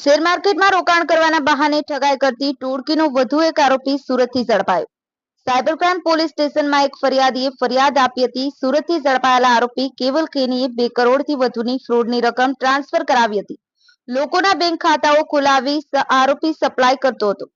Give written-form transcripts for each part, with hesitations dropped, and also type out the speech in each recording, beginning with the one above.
Share માર્કેટમાં રોકાણ કરવાના બહાને ઠગાઈ કરતી ટોળકીનો વધુ એક આરોપી સુરતથી ઝડપાયો. સાયબર ક્રાઇમ પોલીસ સ્ટેશનમાં એક ફરિયાદીએ ફરિયાદ આપી હતી. સુરતથી ઝડપાયેલા આરોપી કેવલ કેનીએ 2 કરોડથી વધુની ફ્રોડની રકમ ટ્રાન્સફર કરાવી હતી. લોકોના બેંક ખાતાઓ ખોલાવી આરોપી સપ્લાય કરતો હતો.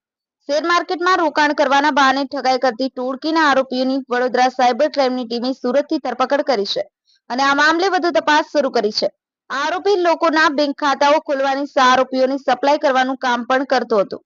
શેર માર્કેટમાં રોકાણ કરવાના બહાને ઠગાઈ કરતી ટોળકીના આરોપીઓની વડોદરા સાયબર ક્રાઇમની ટીમે સુરતથી ધરપકડ કરી છે અને આ મામલે વધુ તપાસ શરૂ કરી છે. આરોપી લોકોના બેંક ખાતાઓ ખોલવાની આરોપીઓને સપ્લાય કરવાનું કામ પણ કરતો હતો.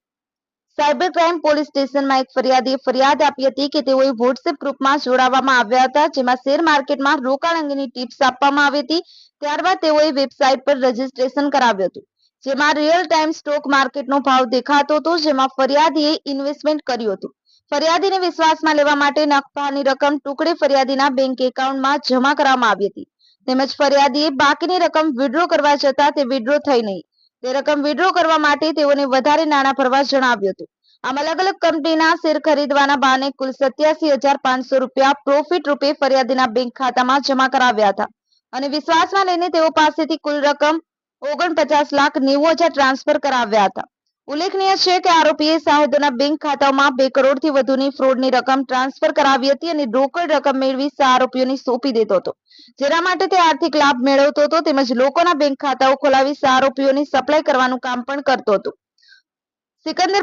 સાયબર ક્રાઇમ પોલીસ સ્ટેશનમાં એક ફરિયાદીએ ફરિયાદ આપી હતી કે તેઓએ વોટ્સએપ ગ્રુપમાં જોડાવામાં આવ્યા હતા, જેમાં શેર માર્કેટમાં રોકાણ અંગેની ટિપ્સ આપવામાં આવી હતી. ત્યારબાદ તેઓએ વેબસાઇટ પર રજીસ્ટ્રેશન કરાવ્યું હતું, જેમાં રિયલ ટાઈમ સ્ટોક માર્કેટનો ભાવ દેખાતો હતો, જેમાં ફરિયાદીએ ઇન્વેસ્ટમેન્ટ કર્યું હતું. ફરિયાદીને વિશ્વાસમાં લેવા માટે નફાની રકમ ટુકડે ફરિયાદીના બેંક એકાઉન્ટમાં જમા કરવામાં આવી હતી. તેમજ ફરિયાદીએ બાકીની રકમ વિડ્રો કરવા જતા તે વિડ્રો થઈ નહીં. તે રકમ વિડ્રો કરવા માટે તેઓને વધારે નાણાં ભરવા જણાવ્યું હતું. આમ અલગ અલગ કંપનીના શેર ખરીદવાના બહાને કુલ 87,500 રૂપિયા પ્રોફિટ રૂપે ફરિયાદીના બેંક ખાતામાં જમા કરાવ્યા હતા અને વિશ્વાસમાં લઈને તેઓ પાસેથી કુલ રકમ 49,90,000 ટ્રાન્સફર કરાવ્યા હતા. ઉલ્લેખનીય છે કે આરોપીએ સાહુદોના બેંક ખાતાઓમાં 2 કરોડથી વધુની ફ્રોડની રકમ ટ્રાન્સફર કરાવી હતી અને રોકડ રકમ મેળવી આરોપીઓને સોંપી દેતો હતો, જેના માટે તે આર્થિક લાભ મેળવતો હતો. તેમજ લોકોના બેંક ખાતાઓ ખોલાવી આરોપીઓને સપ્લાય કરવાનું કામ પણ કરતો હતો. સિકંદર